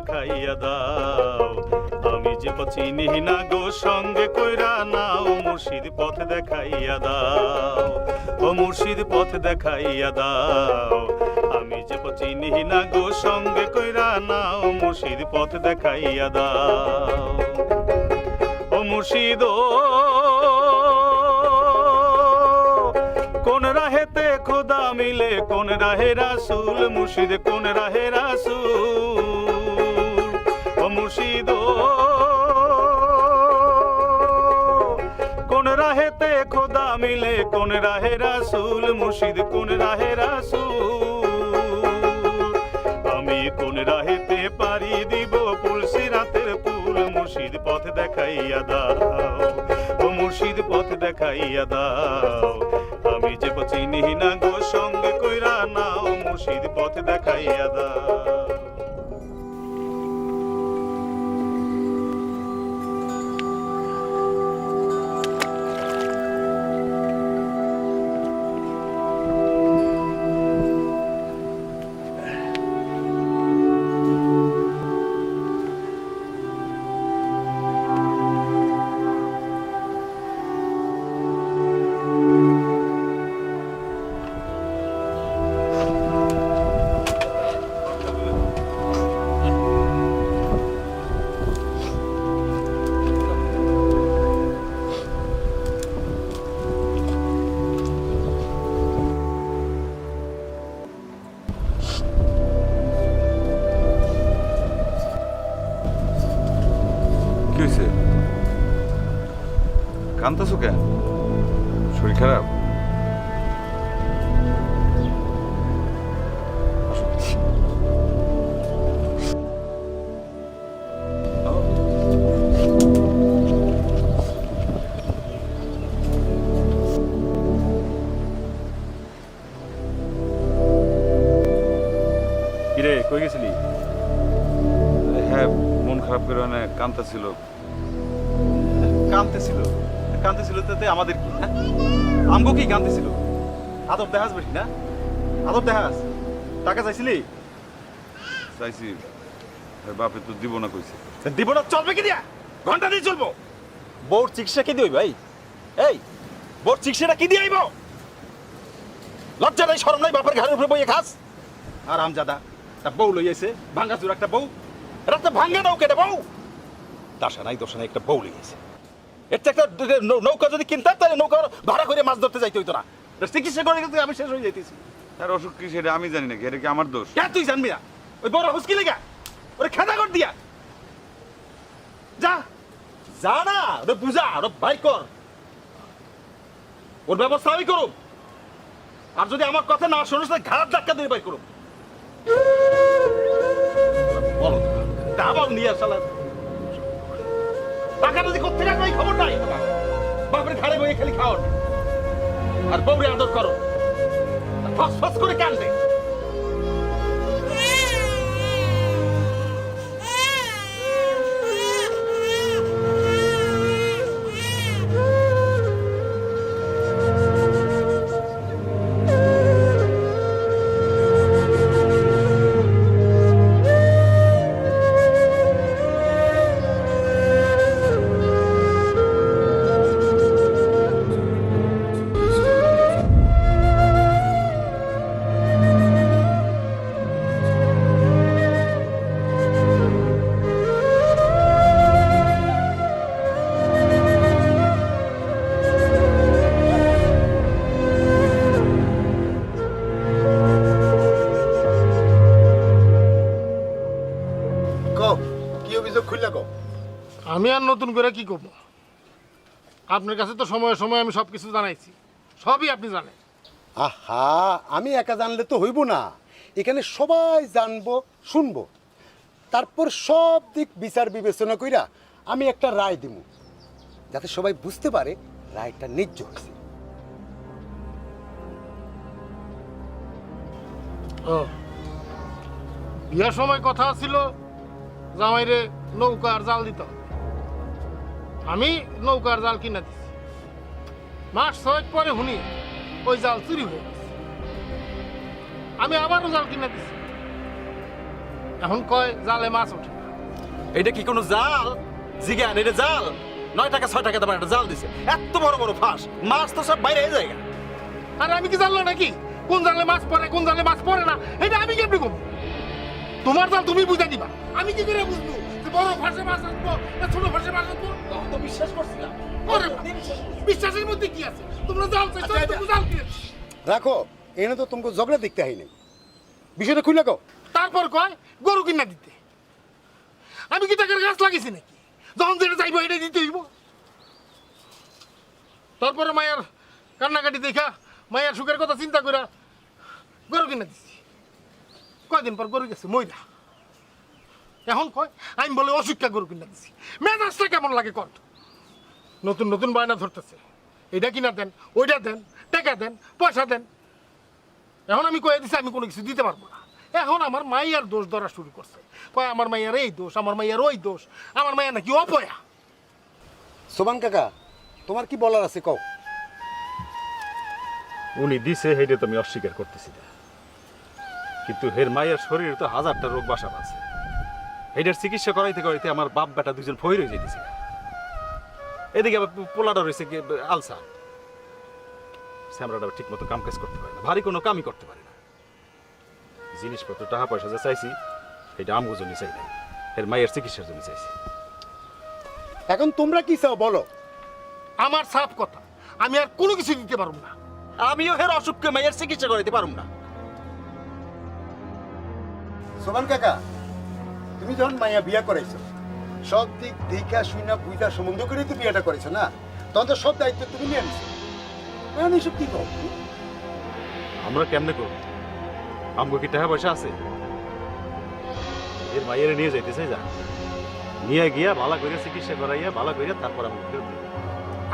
দেখাইয়া দাও আমি যে চিনি না গো সঙ্গে কইরা নাও মুর্শিদ পথ দেখাইয়া দাও ও মুর্শিদ পথ দেখাইয়া দাও আমি যে চিনি না গো সঙ্গে কইরা নাও মুর্শিদ পথ দেখাইয়া দাও ও মুর্শিদ কোন রাহেতে খোদা মিলে কোন রাহে রাসূল মুর্শিদ কোন রাহে রাসূল ও মুর্শিদ কোন রাহেতে খোদা মিলে কোন রাহে রাসূল মুর্শিদ কোন রাহে রাসূল আমি কোন রাহেতে পারি দিব পুল সিরাতের পুল মুর্শিদ পথ দেখাইয়া দাও ও মুর্শিদ পথ দেখাইয়া দাও আমি যে চিনি না গো সঙ্গে কইরা নাও মুর্শিদ পথ দেখাইয়া দাও কান্তাছো কেন শরীর খারাপ কিরে কই গেছিলি হ্যাঁ মন খারাপ করে মানে কান্তাছিল কাঁদতেছিল তাতে আমাদের কি হ্যাঁ আমগো কি কাঁদতেছিল আদব দেখাস বেশি না আদব দেখাস টাকা চাইছিলি চাইছি বাপে তো দিব না কইছে দিব না চলবে কি দিয়া ঘন্টা দিয়ে চলবো বউর চিকিৎসা কি দিই ভাই এই বউর চিকিৎসাটা কি দিয়ে আইব লজ্জা নাই শরম নাই বাপের ঘরের উপরে বইয়ে খাস আর আমজাদা তা বউ লইয়াছে ভাঙ্গা চুর একটা বউ রাতে ভাঙ্গা দাও কেটে বউ দশা নাই একটা বউ লইয়াছে এটা একটা নৌকা যদি কিনতাম তাহলে নৌকা ভাড়া করে মাছ ধরতে যাইতে হইতো না চিকিৎসা করে কিন্তু আমি শেষ হয়ে যাইতেছি তার অসুখ কি সেটা আমি জানি না এটা কি আমার দোষ কে তুই জানবি না ওই বড় হুসকি লেগা ওরে খেদা কর দিয়া যা যা না ওরে বুঝা ওরে ভাই কর ওর ব্যবস্থা আমি করুম আর যদি আমার কথা না শোনো তাহলে ঘাড় ধাক্কা দিয়ে বাই করুম বলো দাবাও নিয়ে আসলা টাকা যদি কোথা থেকে আসবে খবর নাই বাপের ঘাড়ে বইয়ে খালি খাও আর বউরে আদর করো ফস ফস করে কান্দে আমি আর নতুন করে কি করব আপনার কাছে তো সময় সময় আমি সবকিছু জানাইছি সবই আপনি জানেন আহা আমি একা জানলে তো হইব না এখানে সবাই জানবো শুনবো তারপর সব দিক বিচার বিবেচনা কইরা আমি একটা রায় দিব যাতে সবাই বুঝতে পারে রায়টা ন্যায্য হয়েছে ও বিয়ার সময় কথা ছিল জামাইরে নৌকা আর জাল দিতে হবে আমি নৌকার জাল কিনা দিছি মাস 6 পরে শুনি ওই জাল চুরি হয়ে গেছে আমি আবারও জাল কিনা দিছি এখন কয় জালে মাছ ওঠে। এটা কি কোনো জাল? জিজ্ঞান এটা জাল? 9 টাকা 6 টাকা দামের একটা জাল দিছে, এত বড় বড় ফাঁস, মাছ তো সব বাইরে হয়ে যায়। আর আমি কি জানলো নাকি কোন জালে মাছ পড়ে কোন জালে মাছ পড়ে না? এটা আমি কেমনি কম? তোমার জাল তুমি বুঝে দিবা, আমি কি করে বুঝবো যে বড় ফাঁসে মাছ আসবো না ছোট ফাঁসে মাছ আসবো? তো বিশ্বাস করছিলাম। ওরে বাবা, বিশ্বাসের মধ্যে কি আছে? তোমরা জাল চাইছো, তুমি জাল কিনেছো। রাখো, এনে তো তোমাকে ঝগড়া দেখতে হয় নাই, বিষয়টা খুলে কও। তারপর কয় গরু কিনা দিতে। আমি কি টাকার গাছ লাগিয়েছি নাকি যখন যেটা চাইবো এটা দিতে হইব? তারপরে মায়ের কান্নাকাটি দেখা মায়ের সুখের কথা চিন্তা করে গরু কিনা দিচ্ছি। কয়দিন পর গরু গেছে মইরা। এখন কয় আমি বলে অসুখটা গরু কিনা দিচ্ছি। মেজাজটা কেমন লাগে কত? নতুন নতুন বায়না ধরতেছে, এটা কিনা দেন, ওইটা দেন, টাকা দেন, পয়সা দেন। এখন আমি কয়ে দিচ্ছি আমি কোনো কিছু দিতে পারবো না। এখন আমার মাইয়ার দোষ ধরা শুরু করছে। কয় আমার মাইয়ার এই দোষ, আমার মাইয়ার ওই দোষ, আমার মাইয়া নাকি অপয়া। সোবান কাকা, তোমার কি বলার আছে কও। উনি দিছে হেডে তো আমি অস্বীকার করতেছি না, কিন্তু হের মায়ের শরীরে তো হাজারটা রোগ বাসা আছে। হেডের চিকিৎসা করাইতে করাইতে আমার বাপ বেটা দুজন ফইর হয়ে যেতেছে। এদিকে আবার পোলাটা রয়েছে আলসার, স্যামরাটা ঠিক মতো কাম কাজ করতে পারে না, ভারী কোনো কামই করতে পারে না। জিনিসপত্র টাকা পয়সা যা চাইছি এটা আমগো জন্য চাই নাই, এর মায়ের চিকিৎসার জন্য চাইছি। এখন তোমরা কি চাও বলো। আমার সাফ কথা, আমি আর কোনো কিছু দিতে পারবো না। আমিও হের অসুখকে মায়ের চিকিৎসা করাইতে পারুম না। সোবান কাকা, তুমি যখন মাইয়া বিয়া করাইছো, সব দিক দেখা শুনা বুঝা সম্বন্ধ করে তো বিয়াটা করেছো না, তখন তো সব দায়িত্ব তুমি নিয়ে নিছো। এখন এইসব কি কও? আমরা কেমনে করব? আমগো কি টাকা পয়সা আছে? এর মায়ের নিয়ে যাইতেছে, যা নিয়ে গিয়া ভালো করে চিকিৎসা করাইয়া ভালো করে তারপর আমি ফেরত দিব।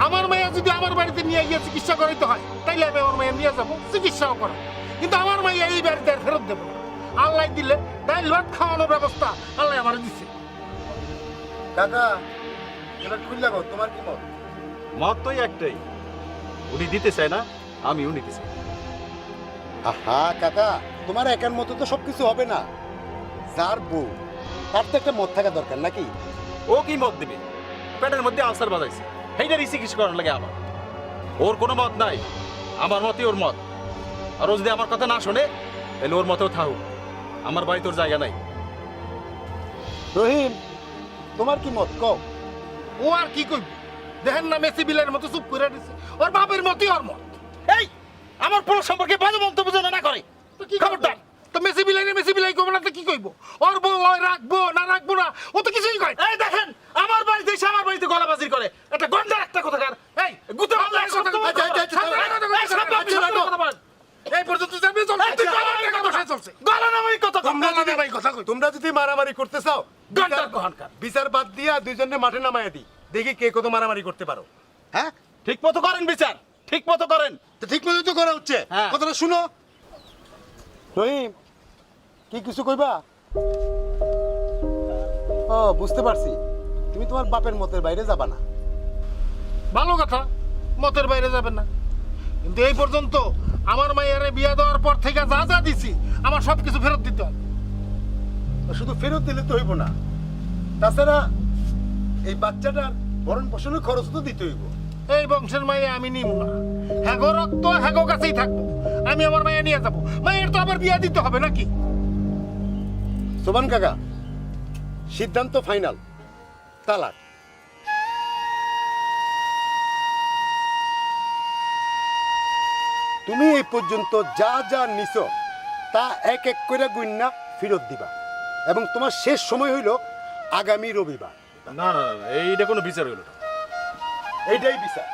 আমার মাইয়া যদি আমার বাড়িতে নিয়ে গিয়ে চিকিৎসা করাইতে হয় তাইলে আমি আমার মাইয়া নিয়ে যাবো, চিকিৎসাও করা। কিন্তু আমার মাইয়া এই বাড়িতে আর ফেরত দেবো না। আল্লাহ দিলে ডাইল ভাত খাওয়ানোর ব্যবস্থা আল্লাহ আমার দিচ্ছে। কাকা, এবার খুললা গো, তোমার কি মত? মত তো একটাই, উনি দিতে চায় না, আমিও নিতে চাই। আহা কাকা, তোমার একার মতো তো সবকিছু হবে না। যার বউ তার তো একটা মত থাকা দরকার নাকি? ও কি মত দিবে? পেটের মধ্যে আলসার বাজাইছে, সেইটারই চিকিৎসা করার লাগে আমার। ওর কোনো মত নাই, আমার মতই ওর মত। আর ও যদি আমার কথা না শোনে তাহলে ওর মতেও থাকুক, আমার বাড়িতে ওর জায়গা নাই। রহিম, তোমার কি মত কও? ও আর কি করবে? দেখেন না মেসি বিলের মতো চুপ করে দিচ্ছে। ওর বাপের মতই ওর মত। এই আমার পুরো সম্পর্কে বাজে মন্তব্য যেন না করে। তো কি খবরদার? তো মেসি বিলাই করবো না তো কি কইবো? ওর বউ ওই রাখবো না রাখবো না ও তো কিছুই কয়। এই দেখেন আমার বাড়িতে এসে আমার বাড়িতে গলাবাজি করে, এটা গন্ডার একটা কথাকার। এই গুতে মারলে একশত তোমার কথা বল। এই সব আপনি সত্য কথা বলেন। এই পর্যন্ত যাবে চল। তুই গলা টাকা বসায় চলছে। গলা নামাই কথা কম। তোমরা যদি মারামারি করতে চাও, গন্ডার কহানকার। বিচার বাদ দিয়া দুইজনে মাঠে নামাইয়া দিই, দেখি কে কত মারামারি করতে পারো। হ্যাঁ, ঠিক মতো করেন বিচার, ঠিক মতো করেন। তো ঠিক মতো তো করা হচ্ছে। হ্যাঁ। কথাটা শুনো। রহিম, কি কিছু কইবা? ও, বুঝতে পারছি, তুমি তোমার বাপের মতের বাইরে যাবা না। ভালো কথা, মতের বাইরে যাবেন না। কিন্তু এই পর্যন্ত আমার মায়ের বিয়া দেওয়ার পর থেকে যা যা দিছি আমার সবকিছু ফেরত দিতে হবে। শুধু ফেরত দিলে তো হইব না, তাছাড়া এই বাচ্চাটার ভরণ পোষণের খরচ তো দিতে হইব। এই বংশের মায়ে আমি নিব না। হ্যাগো রক্ত হ্যাগো কাছেই থাকবো। আমি আমার মায়ে নিয়ে যাবো। মায়ের তো আবার বিয়া দিতে হবে নাকি? সোবান কাকা, সিদ্ধান্ত ফাইনাল, তালাক। তুমি এই পর্যন্ত যা যা নিছো তা এক এক করে গুইন্না ফেরত দিবা, এবং তোমার শেষ সময় হইল আগামী রবিবার। না না না, এইটা কোনো বিচার হইল না। এইটাই বিচার।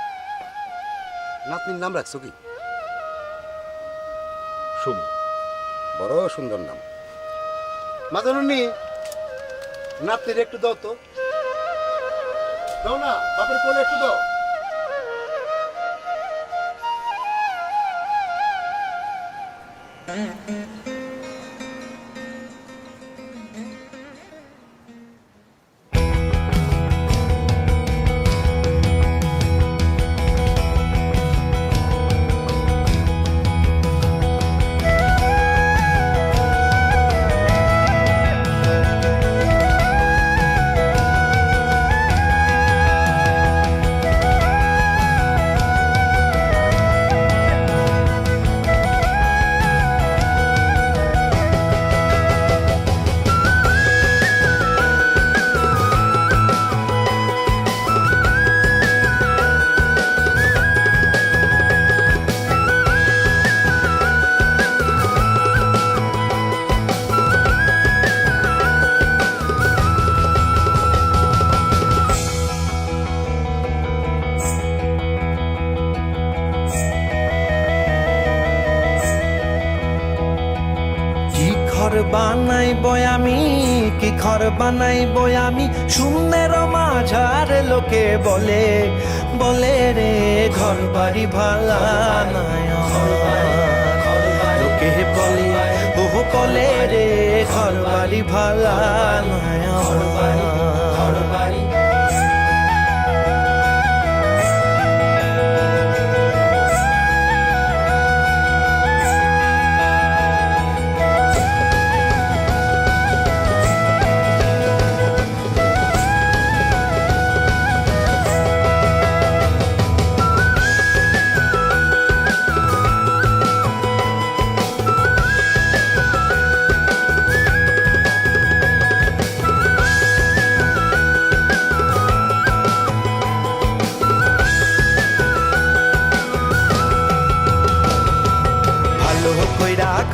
নাতনির নাম রাখছো কি? শুনি, বড় সুন্দর নাম। মাদারুনি, নাতনির একটু দাও তো। দাও না, বাপের কোলে একটু দাও। ঘর বানাইবো আমি শূন্যের মাঝার লোকে বলে বলে রে ঘর বাড়ি ভালা নাই আমার লোকে বলে ও বলে রে ঘর বাড়ি ভালা নাই আমার ঘর বাড়ি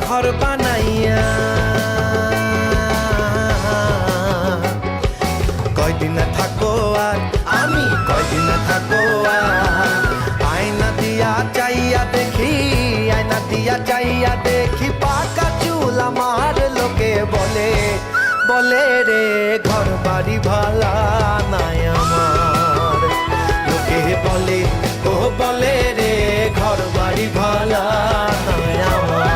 ঘর বানাইয়া কয়দিন থাকো আর আমি কয়দিন থাকো আর আয়না দিয়া চাইয়া দেখি আয়না দিয়া চাইয়া দেখি পাকা চুল আমার লোকে বলে বলে রে ঘর বাড়ি ভালা নাই আমার লোকে বলে ও বলে রে ঘর বাড়ি ভালা নাই আমার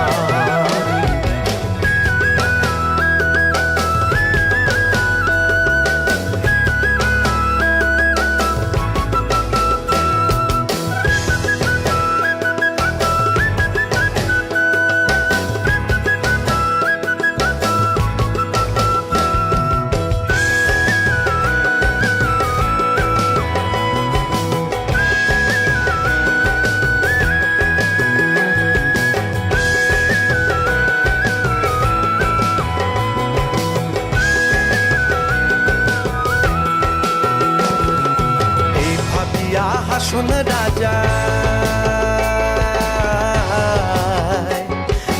হাসন রাজা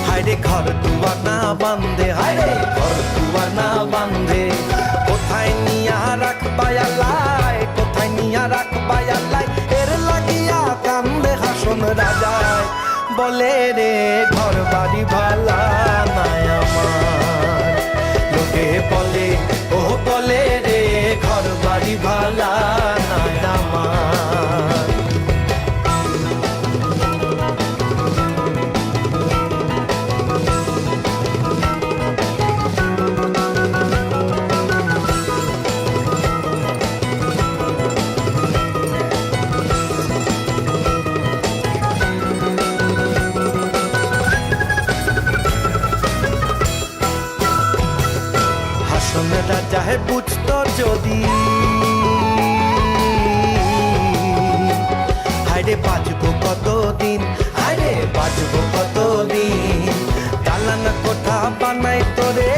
হায়রে ঘর দুয়ার না বান্ধে হায়রে ঘর দুয়ার না বান্ধে কোথায় নিয়া রাখবাই আল্লাহ কোথায় নিয়া রাখবাই আল্লাহ এর লাগিয়া কান্দে হাসন রাজা বলে রে ঘর বাড়ি ভালা নাই আমার লোকে বলে ও বলে রে ঘর বাড়ি ভালা নাই আমার হাসনটা চাহে বুঝতো যদি হায়রে বাঁচবো কতদিন হায়রে বাঁচবো কতদিন দালান কোঠা বানাই তোরে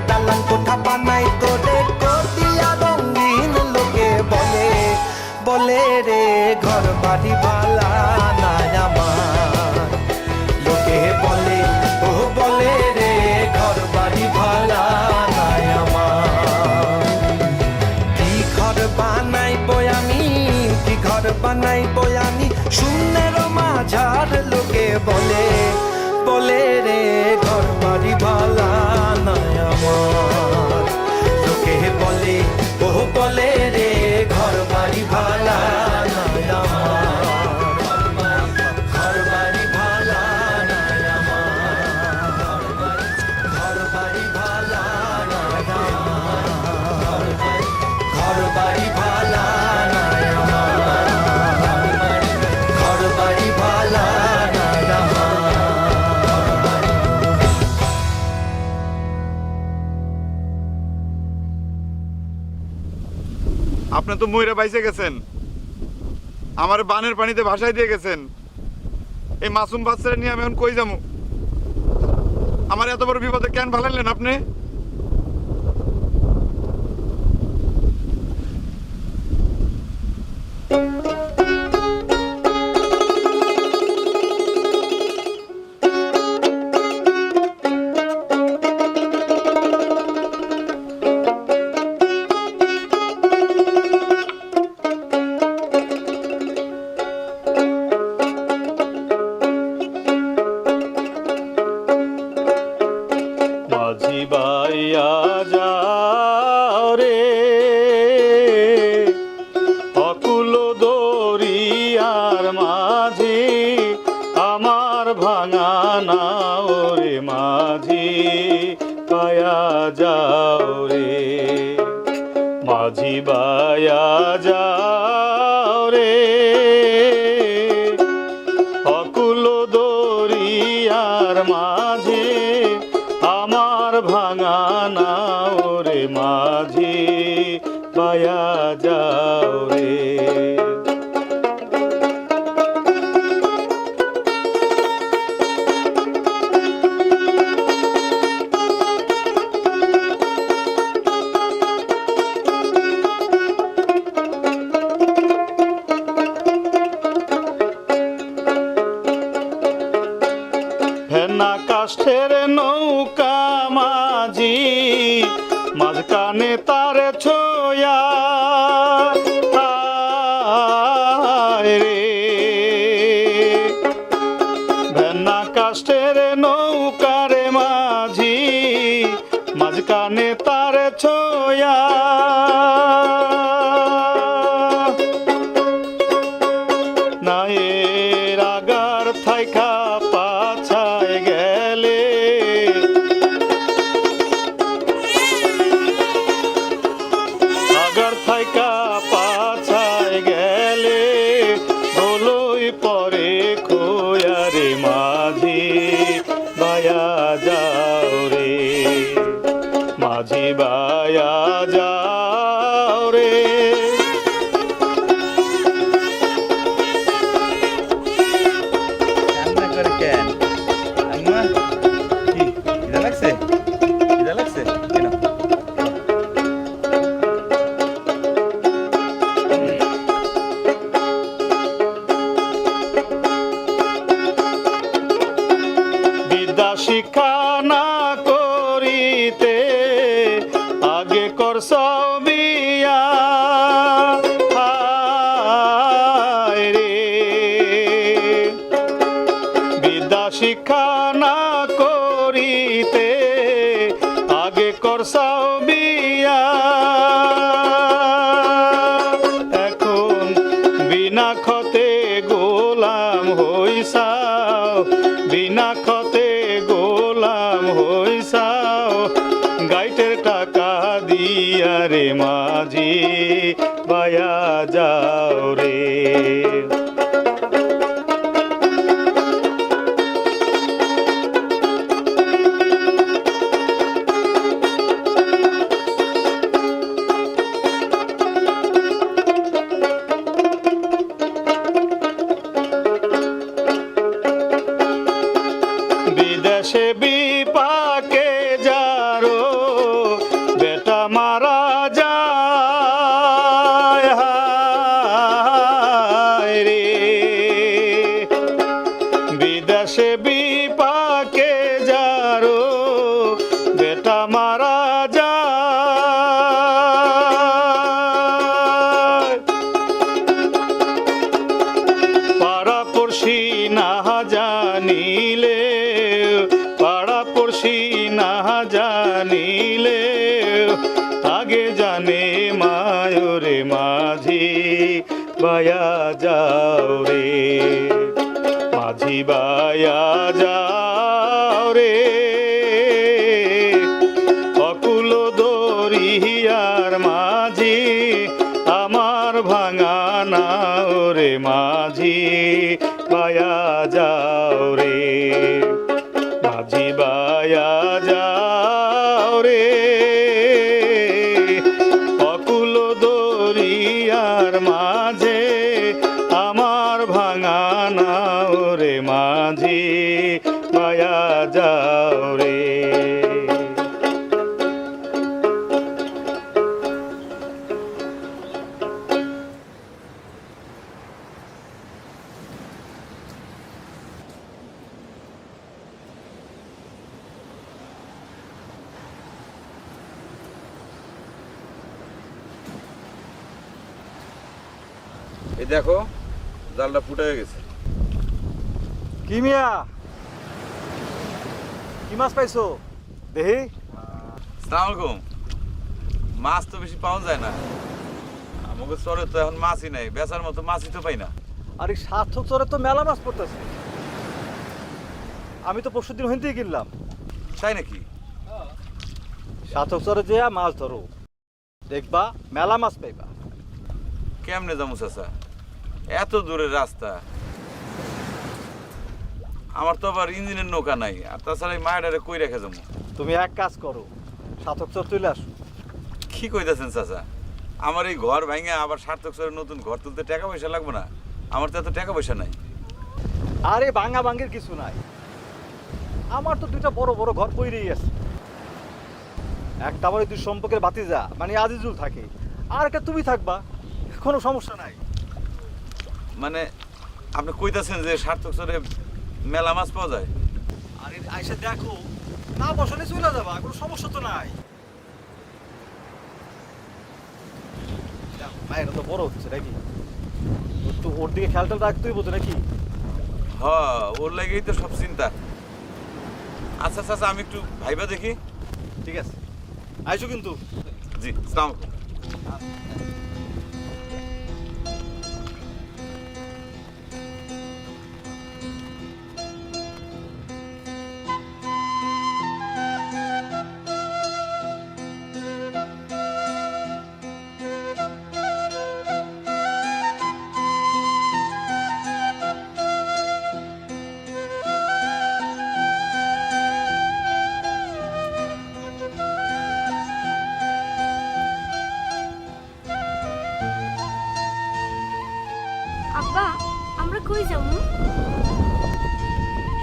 দালান কোঠা বানাই তোরে কতিয়া রঙিন লোকে বলে বলে রে ঘর বাড়ি ভালা নাই আমার লোকে বলে ও বলে রে ঘর বাড়ি ভালা নাই আমার কি ঘর বানাইবো আমি কি ঘর বানাইবো আমি শূন্যের মাঝার লোকে বলে বলে রে ঘর বাড়ি ভালা নাই আমার লোকে বলে ও বলে রে ঘর বাড়ি ভালা নাই আমার ঘর বাড়ি ভালা নাই আমার ঘর বাড়ি ভালা নাই আমার ঘর বাড়ি ভালা নাই আমার ঘর বাড়ি ভালা নাই আমার আপনি তো ময়রা বাইসে গেছেন আমার বানের পানিতে ভাসাই দিয়ে গেছেন এই মাসুম বাচ্চারা নিয়ে আমি এখন কই যাবো আমার এত বড় বিপদে কেন ভালাইলেন আপনি মাঝি বা মাঝি বায়া যাও রে অকুল দরিয়ার মাঝে আমার ভাঙা নাও রে মাঝি বায়া যাও রে ফেনা কাষ্ঠের নৌকা মাঝি মাঝখানে তার ছোয়া রে ফেনা কাষ্ঠের নৌকারে মাঝি মাঝখানে তার ছোয়া নায়ের আগার থাইকা পাছায় গেলে আগার থাইকা পাছায় গেলে বলই পরে খোয়া রে মাঝি বায়া যাও রে মাঝি বায়া যাও রে কান্না করে কেন আম্মা কি খিদা লাগছে কেন বিদ্যা শিক্ষা না করিতে আগে করছ বিয়া হায় রে বিদ্যা শিক্ষা না করিতে আগে করছ বিয়া এখন বিনা খতে গোলাম হইসাও বিনা খতে গোলাম হইসাও গাইটের টাকা দিয়া রে মাঝি বায়া যাও রে বিদেশে বিপাকে যারো বেটা মারা যায় হায় রে বিদেশে বিপাকে যারো বেটা মারা যায় পাড়া পড়শি না জানিলে পাড়া পড়শি না জানিলে আগে জানে মায়রে মাঝি বায়া যাও রে মাঝি বায়া যাও রে অকুল দরিয়ার মাঝি আমার ভাঙা নাও রে মাঝি বায়া যাও রে মাঝি বায়া যাও রে অকুল দরিয়ার মাঝে আমার ভাঙা নাও রে মাঝি বায়া যাও রে এই দেখো জালটা ফুটে হয়ে গেছে। কি মিয়া কি মাছ পাইছো দেহি আসসালামু আলাইকুম। মাছ তো বেশি পাওয়া যায় না, আমাকে চরে তো এখন মাছই নাই, বেচার মতো মাছই তো পাই না। আর এই সার্থক চরে তো মেলা মাছ পড়তেছে, আমি তো পরশুদিন হইতেই কিনলাম। তাই নাকি? সার্থক চরে যে মাছ ধরো, দেখবা মেলা মাছ পাইবা। কেমনে যাবো চাচা, এত দূরের রাস্তা, আমার তো আবার ইঞ্জিনের নৌকা নাই, আর তাছাড়া এই মায়েরারে কই রেখে যাবো। তুমি এক কাজ করো, সাতক চর তুলে আসো। কি কইতাছেন চাচা, আমার এই ঘর ভাঙে আবার সার্থক সরের নতুন ঘর তুলতে টাকা পয়সা লাগবে না? আমার তো এত টাকা পয়সা নাই। আরে ভাঙা ভাঙের কিছু নাই, আমার তো দুইটা বড় বড় ঘর পইরেই আছে। একটা আমার দুই সম্পর্কের ভাতিজা মানে আজিজুল থাকে, আর একটা তুমি থাকবা, কোনো সমস্যা নাই। মানে আপনি কইতাছেন যে সার্থক সরে মেলা মাছ পাওয়া যায়? আরে আইসা দেখো, না বসলে চলে যাবা, কোনো সমস্যা তো নাই। মায়েরা তো বড় হচ্ছে নাকি, তো ওর দিকে খেয়ালটা রাখতেই বোঝো নাকি। হ, ওর লাগেই তো সব চিন্তা। আচ্ছা চাচা, আমি একটু ভাইবা দেখি। ঠিক আছে, আইসো কিন্তু। জি, সালাম। আব্বা আমরা কই যাবো?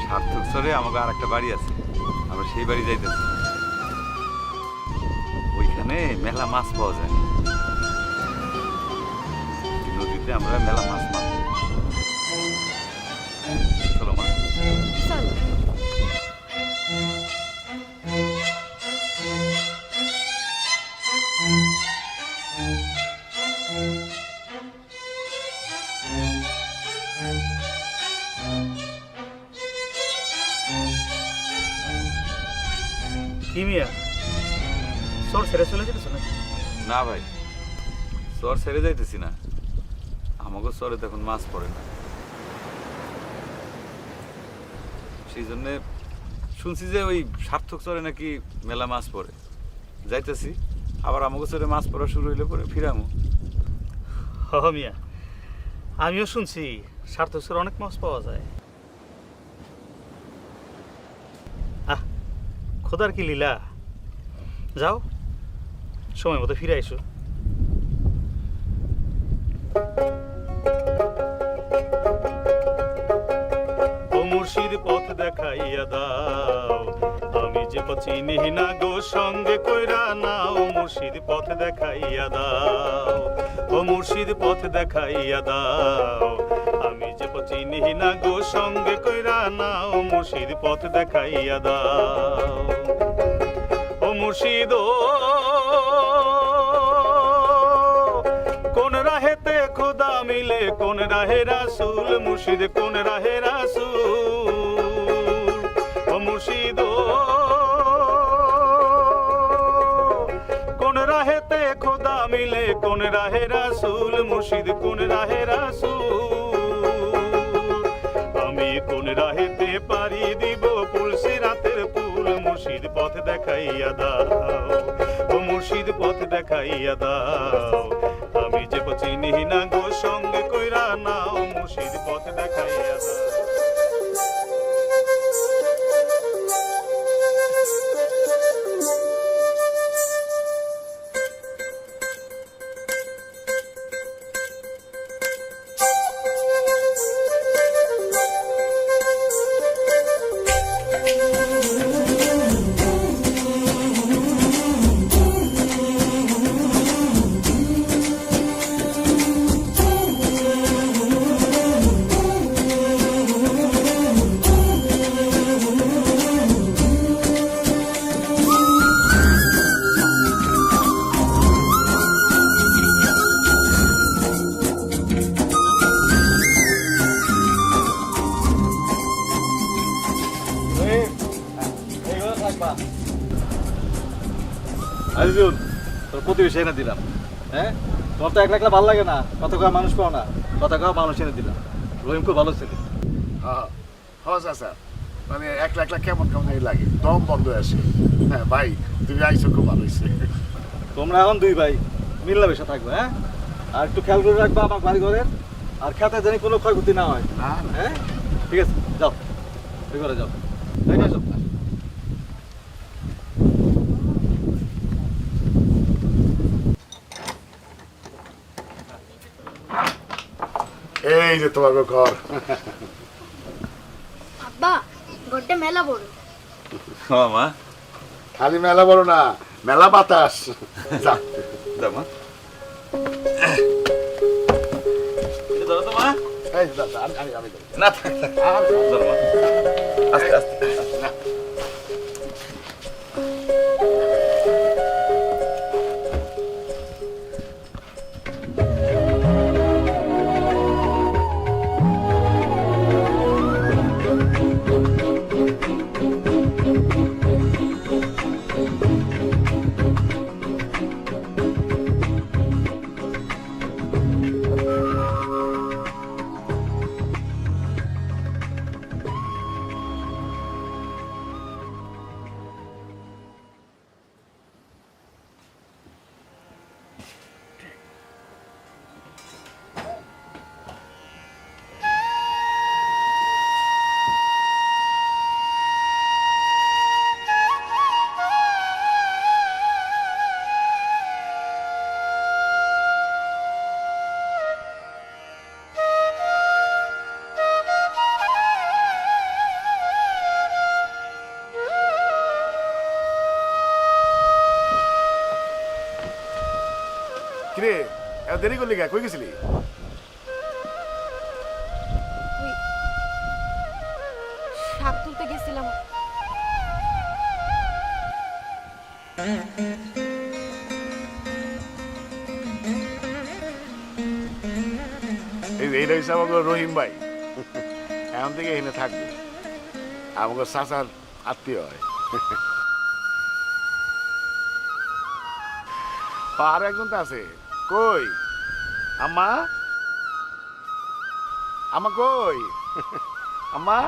সার্থক সরে আমাকে আর একটা বাড়ি আছে, আমরা সেই বাড়ি যাইতেছি। ওইখানে মেলা মাছ পাওয়া যায়, নদীতে আমরা মেলা মাছ মারব। চলো মা। চলো। কি মিয়া, সর ছেড়ে চলে যেতেছ না? না ভাই, চর ছেড়ে যাইতেছি না, আমাকে চরে তখন মাছ পড়ে না, সেই জন্যে শুনছি যে ওই সার্থক চরে নাকি মেলা মাছ পড়ে। যাইতেছি, আবার আমাকে চরে মাছ পড়া শুরু হইলে পরে ফিরামো। হ মিয়া, আমিও শুনছি সার্থক চরে অনেক মাছ পাওয়া যায়। আহ, খোদার কি লীলা। যাও, সময় মতো ফিরে আইসো। ও মুর্শিদ পথ দেখাইয়া দাও, আমি যে চিনি না গো সঙ্গে কইরা নাও। মুর্শিদ পথ দেখাইয়া দাও, ও মুর্শিদ পথ দেখাইয়া দাও, আমি যে চিনি না গো সঙ্গে কইরা নাও। মুর্শিদ পথ দেখাইয়া দাও, ও মুর্শিদ কোন রাহেতে খুদা মিলে, কোন রাহে রাসূল। মুর্শিদ কোন রাহে রাসূল, ও মুর্শিদ কোন রাহেতে খুদা মিলে, কোন রাহে রাসূল। মুর্শিদ কোন রাহে রাসূল, আমি কোন রাহেতে পারি দিব পুলসি রাতের পুল। মুর্শিদ পথ দেখাইয়া দাও, ও মুর্শিদ পথ দেখাইয়া দাও, আমি যে চিনি না গো সঙ্গে কইরা নাও। মুর্শিদ পথ দেখাইয়া দাও। আজিজুল, তোর প্রতিবেশী এনে দিলাম। হ্যাঁ, তোর তো একলা একলা ভালো লাগে না, কথা কওয়া মানুষ পাও না, কথা কওয়া মানুষ এনে দিলাম। রহিম খুব ভালো ছেলে। হ্যাঁ হ্যাঁ চাচা, মানে একলা একলা কেমন কেমন লাগে, দম বন্ধ আসে। হ্যাঁ ভাই, তুমি আইসো, খুব ভালো হয়েছে। তোমরা এখন দুই ভাই, মিলামেশা থাকবে, হ্যাঁ? আর একটু খেয়াল করে রাখবা আমার বাড়ি ঘরের, আর খেতে জানি কোনো ক্ষয়ক্ষতি না হয়। হ্যাঁ, ঠিক আছে, যাও ওই ঘরে যাও। এই নিয়ে এসো। এই যে তোমাকে ঘর। আব্বা ঘরটা মেলা বড়। মা খালি মেলা বড় না, মেলা বাতাস। যা যা মা। এই যা, যা, আমি যাবো। না থাক থাক। ধরো মা। আস্তে আস্তে। কিরে এত দেরি করলি কই গেছিলি? শাক তুলতে গেছিলাম। এইটা হচ্ছে আমাকে রহিম ভাই, এখন থেকে এখানে থাকবে, আমাকে চাচার আত্মীয় হয়। আর একজন তো আছে, কই আম্মা? আম্মা কই? আম্মা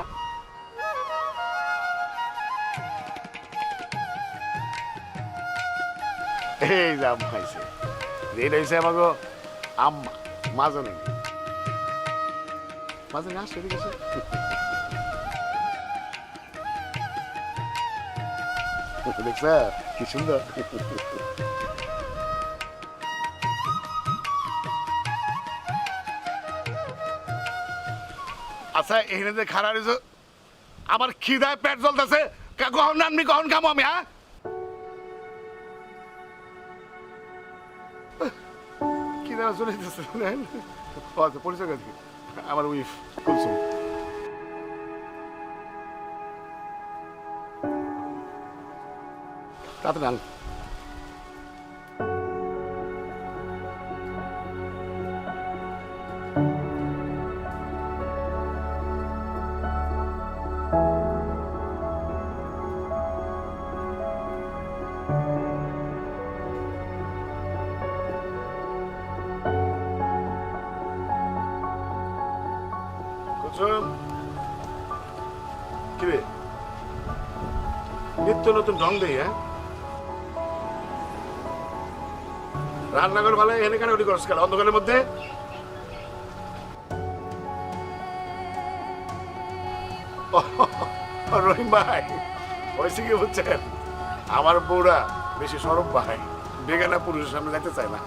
এই যে আম্মা হয়েছে, এটা হচ্ছে আমাকে আম্মা মাজনে মাজনে আসছে ঠিক আছে। দেখছ কি সুন্দর। আচ্ছা এখানে যে খারাপ হয়েছে, আমার খিদায় পেট জ্বলতেছে, কখন নামনি কখন খামো আমি? হ্যাঁ খিদা চলে যেতেছে। পরিচয় কাছে আমার উইফ কুলসুম। তাতে নাল কিরে নিত্য নতুন ঢং দেই? হ্যাঁ রান্নাঘর ভালো এখানে কেন করছ কেন অন্ধকারের মধ্যে? রহিম ভাই হয়েছে কি বুঝছেন, আমার বউরা বেশি সরব ভাই, বেগানা পুরুষের সামনে যেতে চায় না।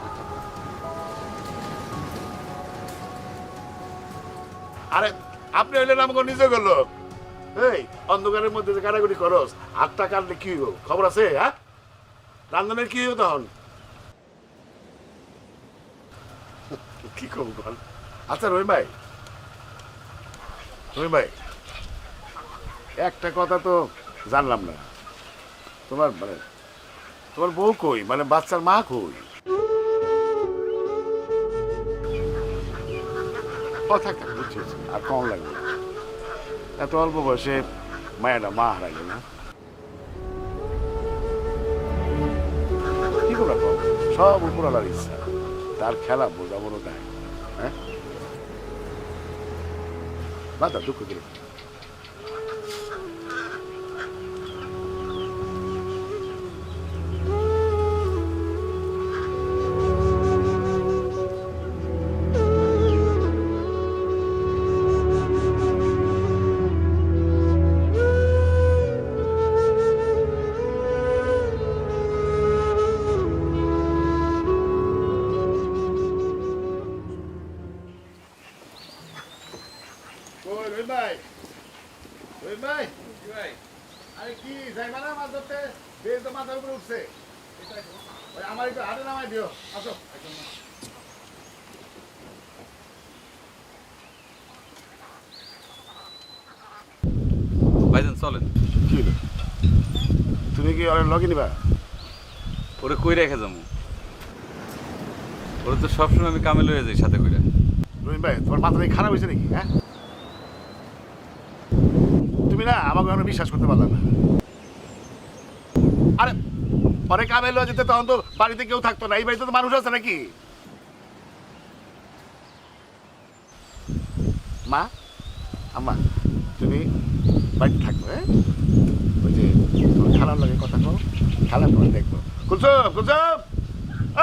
আরে আপনি হইলেন আমাকে নিজে গেল, এই অন্ধকারের মধ্যে যে কারাগুড়ি করস, আটটা কাটলে কি হইব খবর আছে? হ্যাঁ রান্ধনের কি হইব তখন? কি করবো বল? আচ্ছা রহিম ভাই, রহিম ভাই একটা কথা তো জানলাম না, তোমার মানে তোমার বউ কই, মানে বাচ্চার মা কই? কথা বুঝছি, আর কম লাগবে না। এত অল্প বয়সে মায়েরা মা হারাইল না, কি করে কম? সব উপরালার ইচ্ছা, তার খেলা বোঝাবো না। হ্যাঁ মাথা দুঃখ করে ভাই আরে কি যাইবা না মাছ ধরতে বেশ তো মাথার উপরে উঠছে ওই আমার একটু হাতে নামাই দিও আসো ভাইজান চলেন। কি হলো তুমি কি ওর লগে নিবা ওরে কই রেখে যাবো? ওরে তো সবসময় আমি কামে লয়ে যাই সাথে কইরা। রহিম ভাই তোমার মাথা কি খারাপ হয়েছে নাকি হ্যাঁ তুমি না আমাকে এখন বিশ্বাস করতে পারলা না আরে পরে কামে লয়ে যেতে তখন তো বাড়িতে কেউ থাকতো না এই বাড়িতে তো মানুষ আছে নাকি মা আম্মা তুমি বাড়িতে থাকবো হ্যাঁ ওই যে তোমার খালার লাগে কথা কও খালা তোমার দেখবো কুলসুম কুলসুম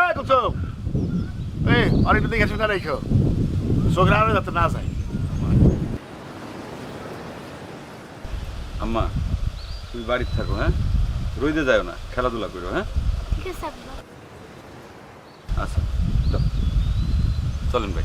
এই কুলসুম এই অনেকটা দেখে শুনে রেখো চোখরা আরো যাতে না যায় আম্মা তুমি বাড়িতে থাকো, হ্যাঁ? রইতে যাও না, খেলাধুলা করো, হ্যাঁ? ঠিক আছে আব্বা। আচ্ছা যাও। চলেন ভাই।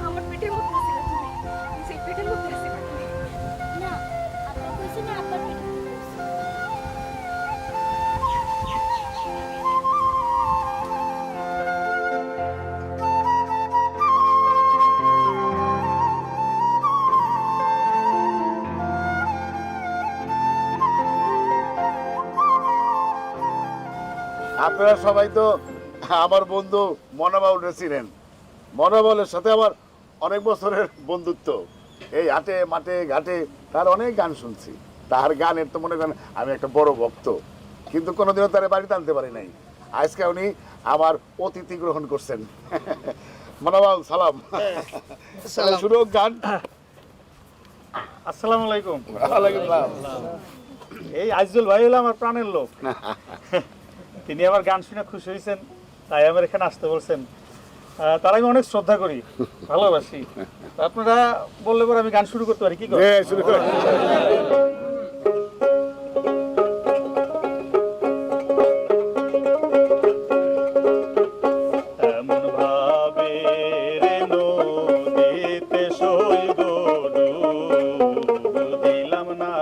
আমার পেটের মধ্যে ছিল তুমি সেই পেটের মধ্যে আছে না আপনি কইছেন না আপনার পেটের মধ্যে আছে আপনারা সবাই তো আমার বন্ধু মনোবাবুরে ছিলেন মনোবলের সাথে আমার অনেক বছরের বন্ধুত্ব এই হাটে মাঠে ঘাটে তার অনেক গান শুনছি তার গানের তো মনে করেন আমি একটা বড় ভক্ত কিন্তু কোনোদিনও তার বাড়িতে আনতে পারি নাই আজকে উনি আমার অতিথি গ্রহণ করছেন মনোবাবু সালাম শুরু হোক গান আসসালামু আলাইকুম। ওয়ালাইকুম আসসালাম। এই আজিজুল ভাই হলো আমার প্রাণের লোক। তিনি আমার গান শুনে খুশি হয়েছেন, তাই আমার এখানে আসতে বলছেন। তার আমি অনেক শ্রদ্ধা করি, ভালোবাসি। তা আপনারা বললে পরে আমি গান শুরু করতে পারি, কি করেন? হ্যাঁ, শুরু করো। এমন ভাবে রে নদীতে সইব ডুব দিলাম না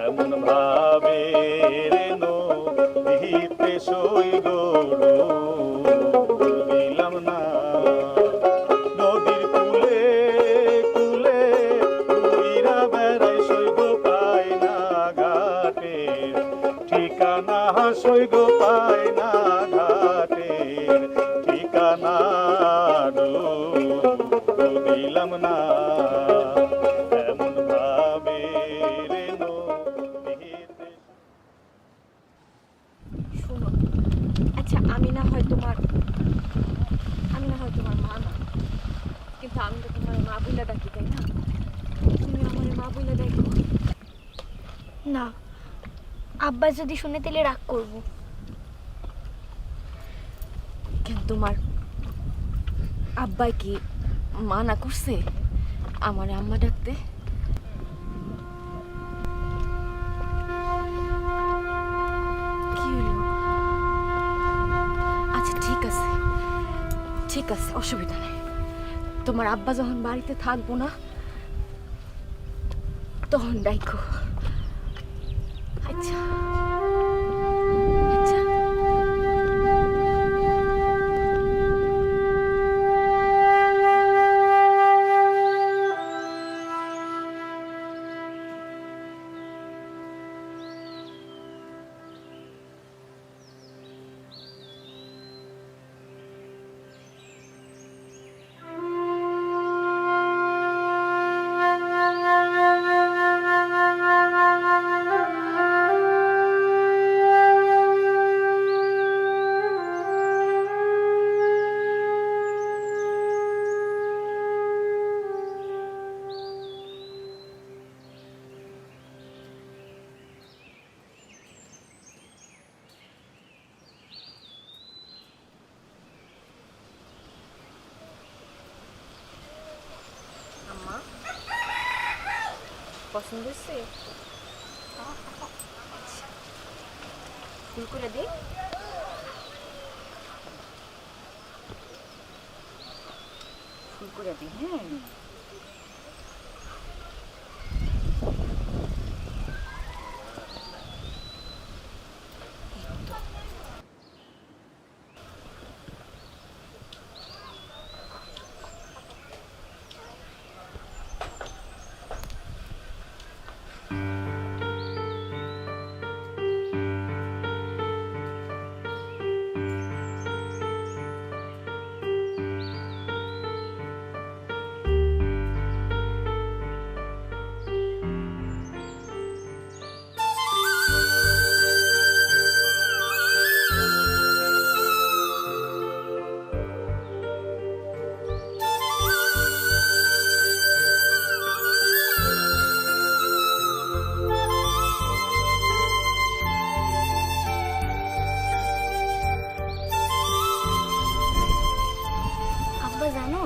এমন ভাবে রে নদীতে সইব ডুব দিলাম না নদীর কূলে কূলে উইরা বেড়াই সইব পাই না ঘাটের ঠিকানা সইব পাই না ঘাটের ঠিকানা দিলাম না এমন ভাবে রে নদীতে শোনো আচ্ছা আমি না হয় তোমার মা না কিন্তু আমি তো তোমার মা বলে ডাকি তাই না তুমি আমার মা বলে ডাকো না আব্বা যদি শুনে তাহলে রাগ করব কেন তোমার আব্বা কি মানা করছে আমার আম্মা ডাকতে কি হলো আচ্ছা ঠিক আছে অসুবিধা নেই তোমার আব্বা যখন বাড়িতে থাকবো না তখন ডাইকো আচ্ছা আচ্ছা পছন্দ হয়েছে? ফুল করে দিই। ফুল করে দিই। হ্যাঁ, আব্বা জানো,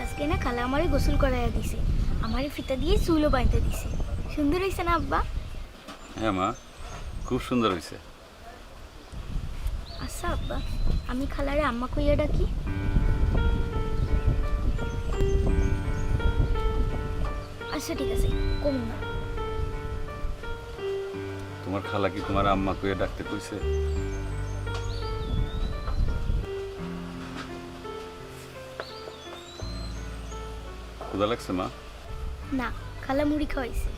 আজকে না খালা আমারে গোসল করাইয়া দিছে, আমারে ফিতা দিয়ে চুলও বাঁধতে দিছে। সুন্দর হয়েছে না আব্বা? হ্যাঁ মা, খুব সুন্দর হয়েছে। আচ্ছা আব্বা, আমি খালারে আম্মা কইয়া ডাকি? আচ্ছা ঠিক আছে, কম না। তোমার খালা কি তোমার আম্মা কইয়া ডাকতে কইছে? ক্ষুধা লাগছে মা? না, খালা মুড়ি খাওয়াইছে।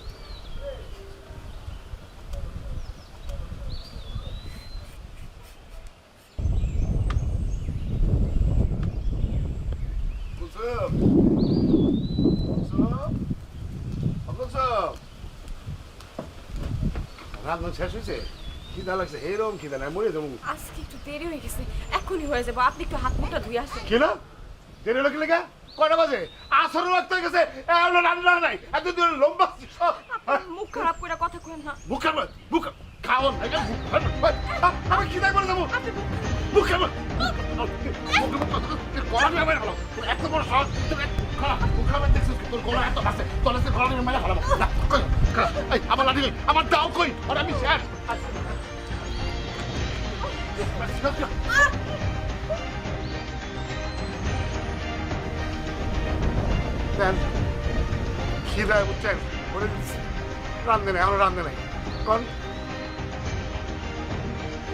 রান্না শেষ হয়েছে? খিদা লাগছে, এরকম খিদা নাই, মরে যাবো। আজকে একটু দেরি হয়ে গেছে, এখনই হয়ে যাবো। আপনি একটু হাত মুখটা ধুয়ে আসেন। কি না দেরি হলো কি লেগা? কয়টা বাজে? আসর লাগতে গেছে, এখনো রান্না নাই। এত দিন লম্বা মুখ খারাপ করে কথা কইেন না। মুখ খাবার মুখ খাওয়ান আমি খিদা করে যাবো। মুখ খাবার গলা নিয়ে মেরে ফেলাম। এত বড় সাহস, মুখ খাবার দেখছিস? তোর গলা এত আছে, তোর গলা নিয়ে মেরে ফেলাম। আমার লাঠি কই, আমার দাও কই, আর আমি শেষ। খিদায় বুঝছেন করে দিচ্ছি, রান্ধে নাই, আমরা রান্ধে নাই। কারণ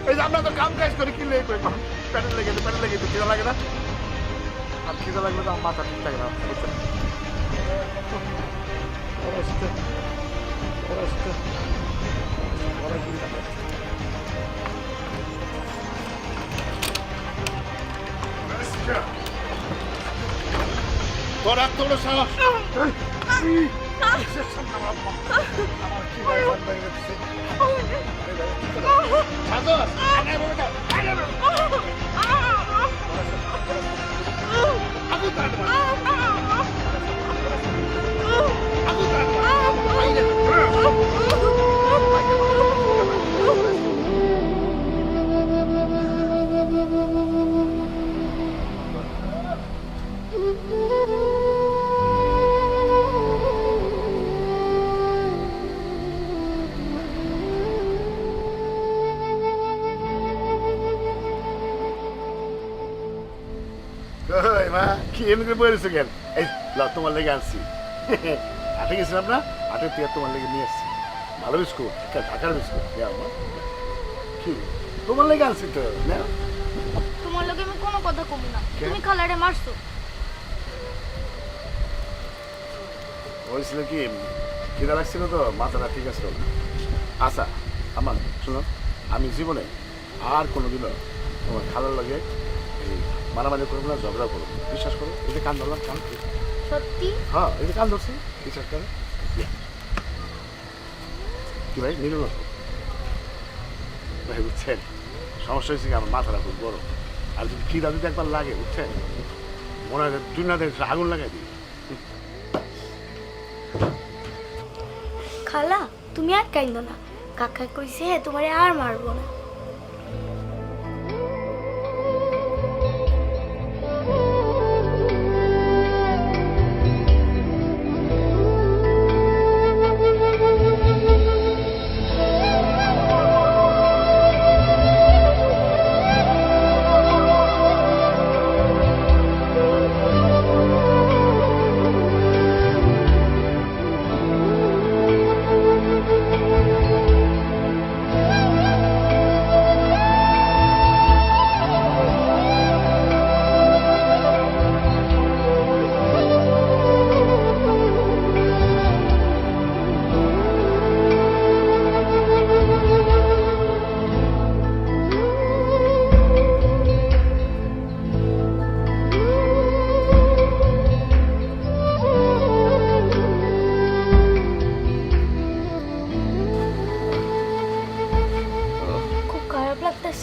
এই যে আমরা তো কাম কাজ করি, কি লেগে করি, প্যাটেল লেগে তো খিদা লাগে না। আর খিদা লাগলে তো আমার মাথা ঠিক থাকে না, বুঝছেন? তোর এত বড় সাহস! মা কি এমনি বলেছো কেন? এই তোমার লেগে আনছি। হাটে গেছিলাম না, হাটের থেকে তোমার লেগে নিয়ে আসছি ভালো বিস্কুট, ঢাকার বিস্কুট। কি তোমার লেগে আনছি তো? তোমার লগে আমি কোনো কথা কমু না, তুমি খালারে মারছো। বলছিল কি খিদা লাগছিল তো, মাথাটা ঠিক আছে। আচ্ছা আমার শোনো, আমি জীবনে আর কোনোদিনও তোমার খালার লগে এই মারামারি করবো না, ঝগড়া করবো, বিশ্বাস করো। এই যে কান ধরলাম, কান সত্যি? হ্যাঁ, এই যে কান ধরছি, বিশ্বাস করো। কি ভাই নিল না ভাই, বুঝছেন? সমস্যা হয়েছে কি, আমার মাথাটা খুব বড়। আর যদি খিদা যদি একবার লাগে, বুঝছেন, মনে হয় দুনিয়াতে আগুন লাগাই দিই। খালা তুমি আর কাইন্দ না, কাকা কইছে তোমারে আর মারবো না।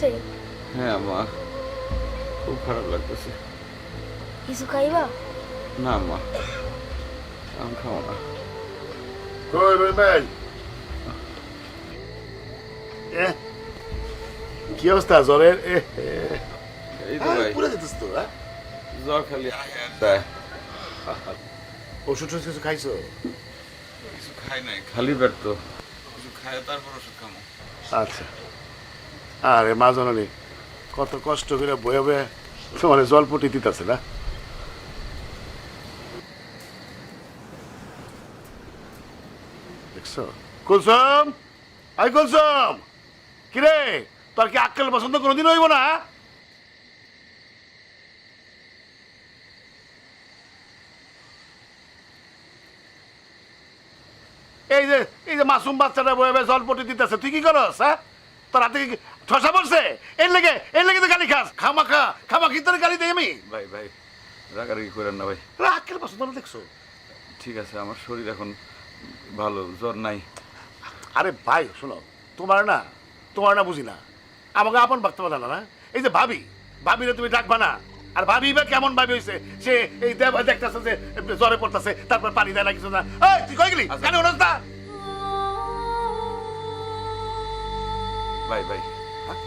লাগতেছে? হ্যাঁ মা, খুব খারাপ লাগতেছে। কিছু খাইবা? না মা, আমি খাবো না। কই রই ভাই? কি অবস্থা জ্বরের? এই তো ভাই, পুরো যেতেছ তো? জ্বর খালি দেয়। ওষুধ টষুধ কিছু খাইছো? কিছু খাই নাই, খালি পেট তো, কিছু খাই তারপর ওষুধ খাবো। আচ্ছা। আরে মা জননী, কত কষ্ট করে বয়ে বয়ে তোমার জলপটি দিতেছে না? দেখছো? কুলসুম, আই কুলসুম, কিরে তোর কি আক্কেল পছন্দ কোনোদিন হইব না? এই যে মাসুম বাচ্চাটা বয়ে বয়ে জলপটি দিতেছে, তুই কি করস? হ্যাঁ, তোর হাতে কি ঠসা পড়ছে? এর লেগে তো গালি খাস। খামাখি তোর গালি দেই আমি? ভাই ভাই, রাগারাগি করেন না ভাই। আক্কেল পছন্দ না দেখছো? ঠিক আছে, আমার শরীর এখন ভালো, জ্বর নাই। আরে ভাই শোনো, তোমার না বুঝি না, আমাকে আপন ভাবতে পারো না? এই যে ভাবিরে তুমি ডাকবা না, আর ভাবি বা কেমন ভাবি হয়েছে, সে এই দেখতেছে যে জ্বরে পড়তেছে, তারপর পানি দেয় না কিছু না। এই তুই কই গেলি? কেন ওনাস না? ভাই ভাই,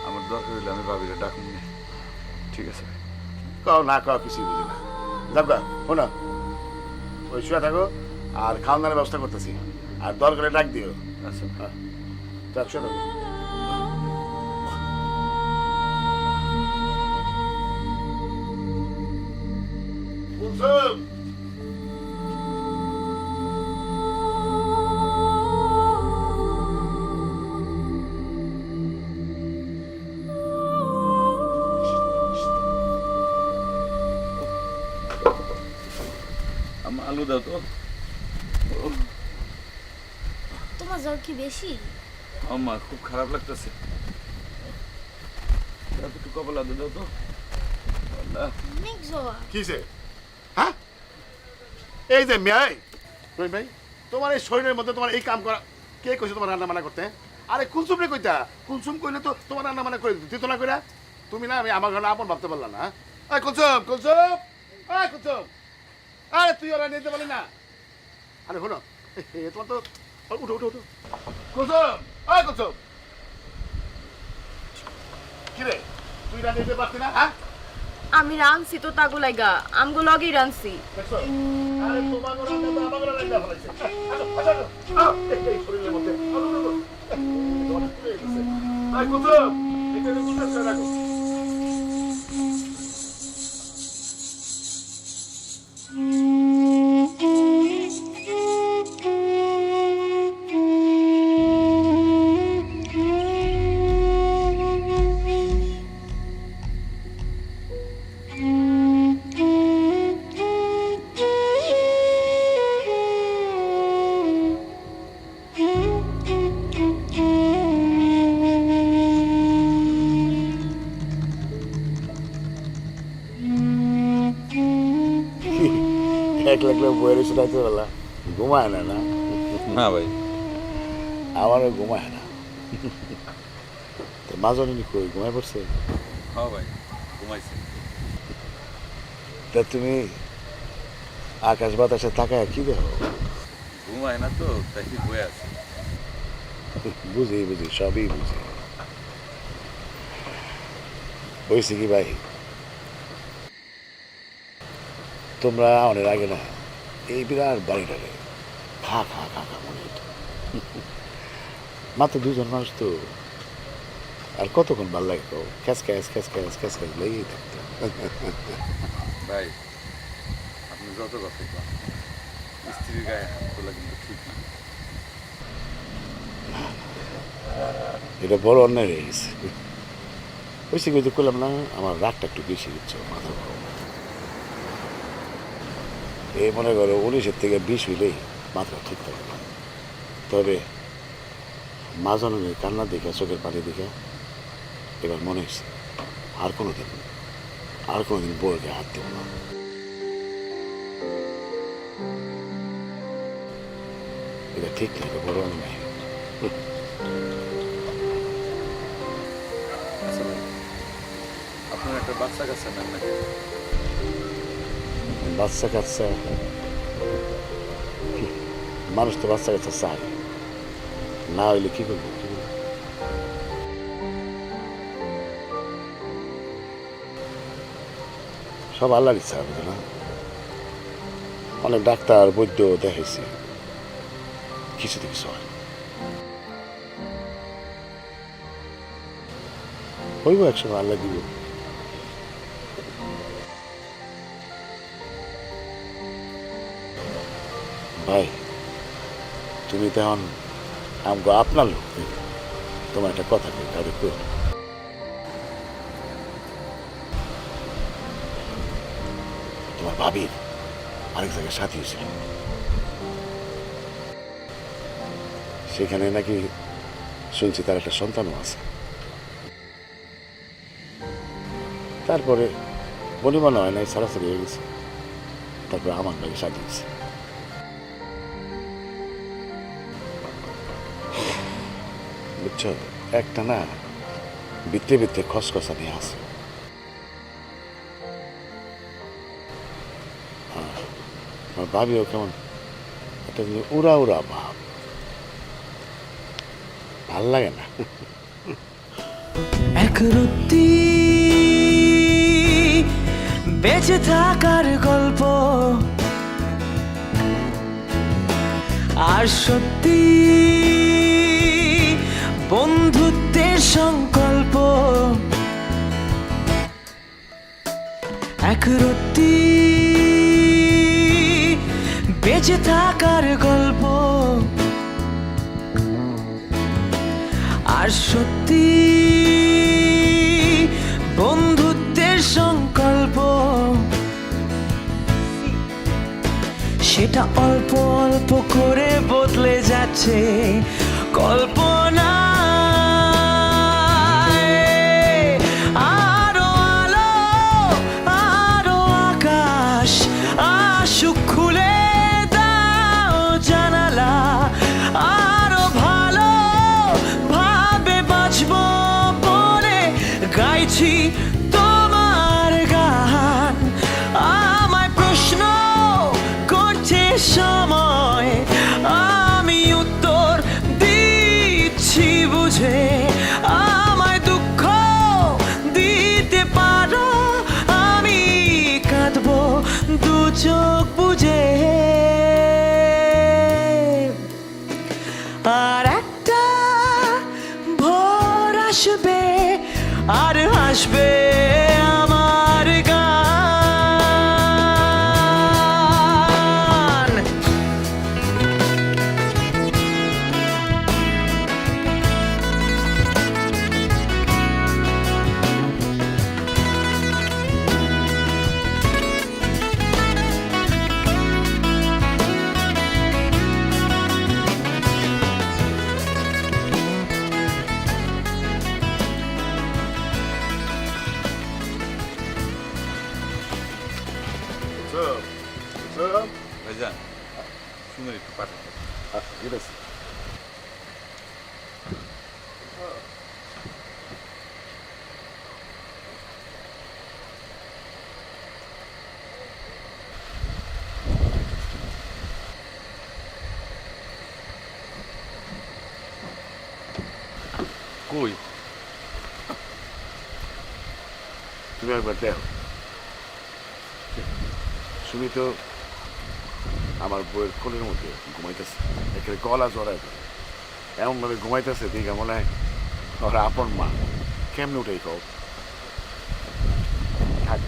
আমার দরকার হইলে আমি ভাবিরে ডাকুন না। ঠিক আছে ভাই। কও না কও কিছুই বুঝি না। যাবগা শোনো, ওই শুয়ে থাকো, আর খাওয়া দাওয়ার ব্যবস্থা করতেছি, আর দরকারে ডাক দিও। আচ্ছা হ্যাঁ, যাক শুয়ে থাকো। কুলসুম, আলু দাও তো। তোমার জ্বর কি বেশি? আম্মা খুব খারাপ লাগতেছে, একটু কপাল আলু দাও তো। আল্লাহ, অনেক জ্বর। কিসে? হ্যাঁ, এই যে মেয়াই রহিম ভাই, তোমার এই শরীরের মধ্যে তোমার এই কাম করা কে কইছে তোমার রান্না মানা করতে? আরে কুলসুম রে কইতা, কুলসুম কইলে তো তোমার রান্না মানা করে দিত না কইরা। তুমি না, আমি আমার ঘরে আপন ভাবতে পারলাম না। এই কুলসুম, এই কুলসুম, আরে তুই ওরা নিতে পারলি না? আরে শোনো, তোমার তো উঠো কুলসুম, এই কুলসুম, কিরে তুই রান্না দিতে পারতি না? হ্যাঁ, আমি রানছি তো তাগো লাগা আমগো লগেই রানছি। দেখছো? আরে তোমার রান্না তো আমার রান্না ফলাইছে। এই শরীরের মধ্যে তোমার কি হয়েছে? এই কুলসুম, এখানে কুলসুম করে রাখো। এক লাখ বইয়ের এসে রাখতে পারলা, ঘুমায় না? না না ভাই, আমারও ঘুমায় না। মা জননী কই, ঘুমায় পড়ছে? হ্যাঁ ভাই, ঘুমাইছে। তা তুমি আকাশ বাতাসে তাকায় কি দেখো? ঘুমায় না তো, তাই বয়ে আছে। বুঝি সবই বুঝি। বলছি কি ভাই, তোমরা অনেক আগে না এই বিরাট বাড়িটারে খা মনে হতো। মাত্র দুজন মানুষ তো, আর কতক্ষণ ভাল লাগে তো, খ্যাস লেগেই থাকতো। ভাই, আপনি যত কথা কন, স্ত্রীর গায়ে হাত তোলা কিন্তু ঠিক না। এটা বড় অন্যায় হয়ে গেছে। ওইসে কইতে করলাম না, আমার রাগটা একটু বেশি হচ্ছে, মাথা গরম। এই মনে করো 19-এর থেকে 20 হইলেই মাথা ঠিক থাকে না। তবে মা জননীর কান্না দেখে, চোখের পানি দেখে এবার মনে হয়েছে আর কোনোদিন বউকে হাত দেব না। এটা ঠিক না, এটা বড় অন্যায়। আচ্ছা ভাই, আপনার একটা বাচ্চা কাচ্চা নেন নাকি? বাচ্চা কাচ্চা মানুষ তো বাচ্চা কাচ্চা চায় না হইলে কি করবো সব আল্লাহর ইচ্ছা হবে না অনেক ডাক্তার বৈদ্য দেখেছি কিছুতে কিছু হয় হইব একসময় আল্লাহ দিব ভাই তুমি তো এখন আমগো আপনার লোক তোমার একটা কথা কই কাউকে কই না। তোমার ভাবির আরেক জায়গায় সাথী হয়েছিল সেখানে নাকি শুনছি তার একটা সন্তানও আছে তারপরে বলি মনে হয় নাই সরাসরি হয়ে গেছে তারপরে আমার ভাগে সাথী হয়েছে বুঝছো একটা না বিত্তে বিত্তে খসখসা নিয়ে আসে আমার ভাবিও কেমন একটা উড়া উড়া ভাব ভাল লাগে না এক রত্তি বেঁচে থাকার গল্প আর সত্যি বন্ধুত্বের সংকল্প এক রত্তি বেঁচে থাকার গল্প আর সত্যি বন্ধুত্বের সংকল্প সেটা অল্প অল্প করে বদলে যাচ্ছে কল্পনা আরো আলো আরো আকাশ আসুক খুলে দাও জানালা আরো ভালো ভাবে বাঁচবো বলে গাইছি তোমার গান আমায় প্রশ্ন করছে সময় আমি উত্তর দিচ্ছি বুঝে আমায় দুঃখ দিতে পারো আমি কাঁদবো দু চোখ বুঝে আর একটা ভোর আসবে আর হাসবে আমার গান ভাইজান সুন্দর একটু পাঠান ঠিক আছে কই তুমি একবার দেখো সুমি তো আমার বইয়ের কোলের মধ্যে ঘুমাইতেছে একেবারে গলা জড়ায় ধরে এমনভাবে ঘুমাইতেছে দেখে মনে হয় ওরা আপন মা কেমনে উঠেই কও থাক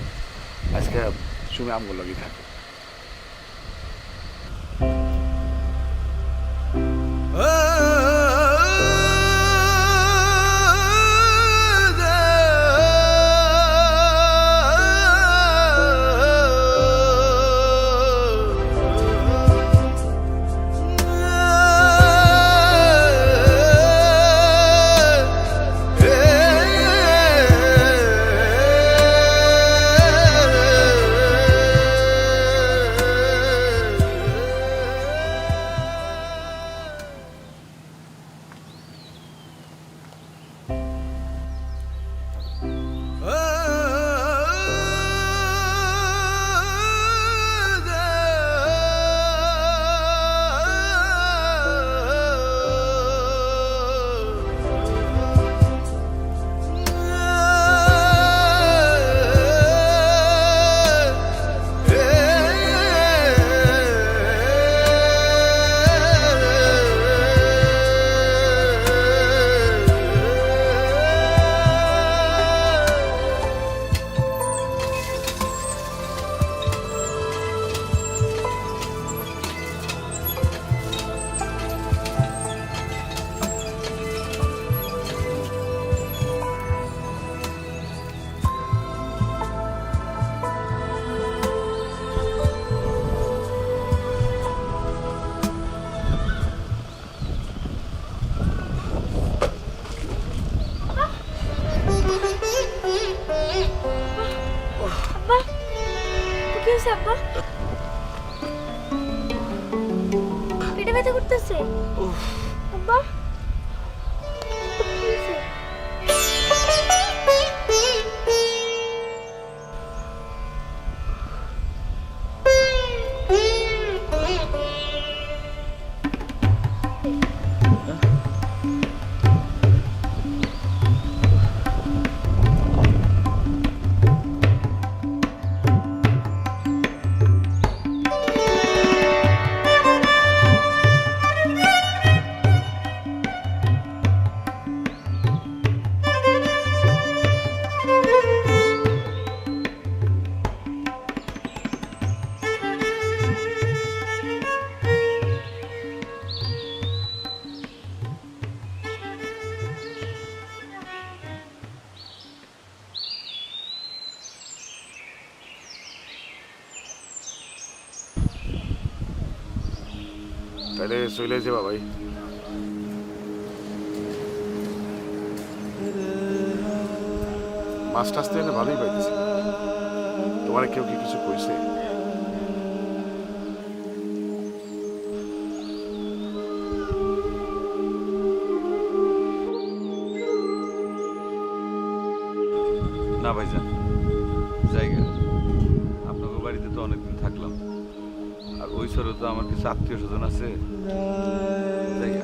আজকে সুমি আমগুলো লাগি থাকে হয়েছে আব্বা? পেটে ব্যথা করতেছে আব্বা? কি হয়েছে? তাহলে চলে যাবা ভাই। মাছ টাছ তো এনে ভালোই পাইতেছি। তোমার কেউ কি কিছু কইছে? না ভাইজান, জায়গা আপনাদের বাড়িতে তো অনেকদিন থাকলাম, আর ওই সরে তো আমার কিছু আত্মীয় স্বজন আছে, জায়গা